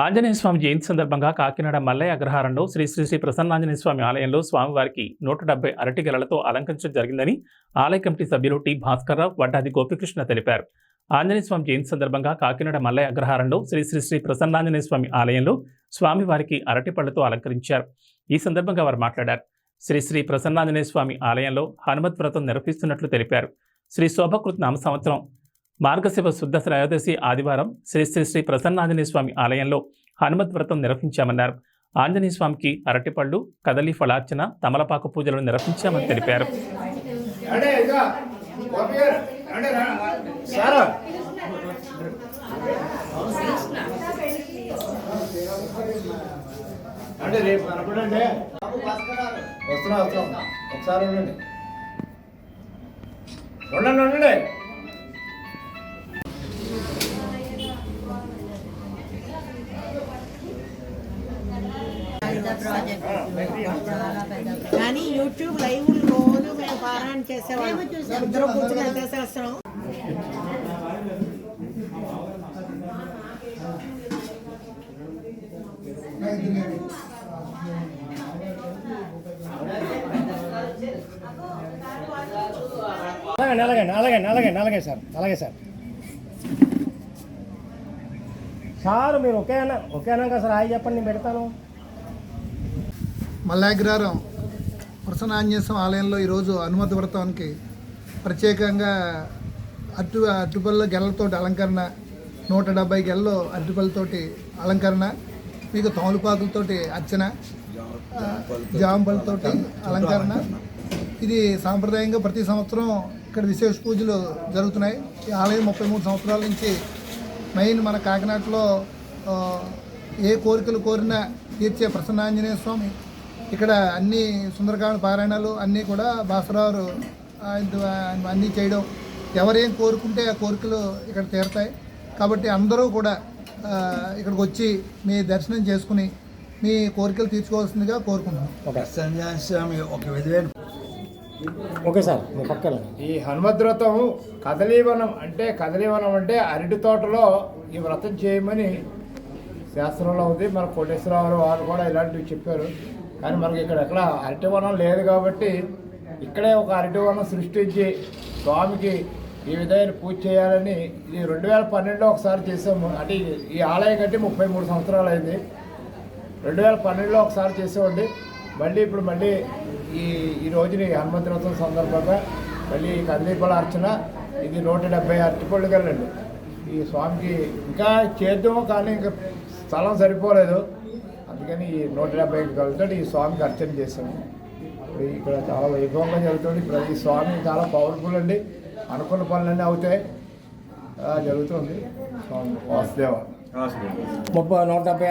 ఆంజనేయ స్వామి జయంతి సందర్భంగా కాకినాడ మల్లయ్య అగ్రహారంలో శ్రీ శ్రీ శ్రీ ప్రసన్నాంజనేయ స్వామి ఆలయంలో స్వామివారికి 170 అరటి గెలలతో అలంకరించడం జరిగిందని ఆలయ కమిటీ సభ్యులు టి భాస్కర్రావు, వడ్డాది గోపికృష్ణ తెలిపారు. ఆంజనేయ స్వామి జయంతి సందర్భంగా కాకినాడ మల్లయ్య అగ్రహారంలో శ్రీ శ్రీ శ్రీ ప్రసన్నాంజనేయ స్వామి ఆలయంలో స్వామివారికి అరటి పళ్లతో అలంకరించారు. ఈ సందర్భంగా వారు మాట్లాడారు. శ్రీ శ్రీ ప్రసన్నాంజనేయ స్వామి ఆలయంలో హనుమత్ వ్రతం నిర్వహిస్తున్నట్లు తెలిపారు. శ్రీ శోభకృత్ నామ సంవత్సరం మార్గశివ శుద్ధ త్రయోదశి ఆదివారం శ్రీ శ్రీ శ్రీ ప్రసన్నాంజనేయ స్వామి ఆలయంలో హనుమత్ వ్రతం నిర్వహించామన్నారు. ఆంజనేయ స్వామికి అరటిపళ్ళు, కదలి ఫలార్చన, తమలపాకు పూజలను నిర్వహించామని తెలిపారు. కానీ యూట్యూబ్ లైవ్ రోజు మేము పారాయణ చేసేవాళ్ళం. ఇద్దరు కూర్చుని ఎంత చేస్తాం. అలాగే సార్ సార్ మీరు ఓకేనా కదా సార్? హాయ్ చెప్పండి, నేను పెడతాను. మల్లాగ్రహారం ప్రసన్నాంజనేయ స్వామి ఆలయంలో ఈరోజు హనుమత్ వ్రతానికి ప్రత్యేకంగా అరటిపళ్ళ గెలలతో అలంకరణ, 170 గెలలో అరటిపళ్ళతోటి అలంకరణ, మీకు తమలపాకులతోటి అర్చన, జాంపళ్ళతోటి అలంకరణ. ఇది సాంప్రదాయంగా ప్రతి సంవత్సరం ఇక్కడ విశేష పూజలు జరుగుతున్నాయి. ఈ ఆలయం 33 సంవత్సరాల నుంచి మెయిన్ మన కాకినాడలో ఏ కోరికలు కోరినా తీర్చే ప్రసన్నాంజనేయ స్వామి. ఇక్కడ అన్ని సుందరకాండ పారాయణాలు అన్నీ కూడా భాస్కరరావు అన్నీ చేయడం, ఎవరేం కోరుకుంటే ఆ కోరికలు ఇక్కడ తీరుతాయి. కాబట్టి అందరూ కూడా ఇక్కడికి వచ్చి మీ దర్శనం చేసుకుని మీ కోరికలు తీర్చుకోవాల్సిందిగా కోరుకుంటున్నాం. ప్రసన్నాంజనేయ స్వామి ఒక విధమైన ఓకే సార్. మీ పక్కన ఈ హనుమద్ వ్రతం కదలీవనం అంటే అరటి తోటలో ఈ వ్రతం చేయమని శాస్త్రంలో ఉంది. మన కోటేశ్వరరావు వారు కూడా ఇలాంటివి చెప్పారు. కానీ మనకి ఇక్కడ ఎక్కడ అరటివనం లేదు కాబట్టి ఇక్కడే ఒక అరటివనం సృష్టించి స్వామికి ఈ విధమైన పూజ చేయాలని ఇది 2012లో ఒకసారి చేసాము. అంటే ఈ ఆలయం కట్టి 33 సంవత్సరాలు అయింది. 2012లో ఒకసారి చేసామండి. మళ్ళీ ఈ రోజుని హనుమంత్ వ్రతం సందర్భంగా మళ్ళీ కదలీపల అర్చన, ఇది 170 అరటిపళ్ళు గెలండి. ఈ స్వామికి ఇంకా చేద్దాము కానీ ఇంకా స్థలం సరిపోలేదు. అందుకని ఈ 170 గెలతో ఈ స్వామికి అర్చన చేసాము. ఇక్కడ చాలా వైభవంగా జరుగుతుంది. ప్రతి స్వామి చాలా పవర్ఫుల్ అండి. అనుకున్న పనులన్నీ అవుతాయి, జరుగుతుంది. స్వామి వాసుదేవ 170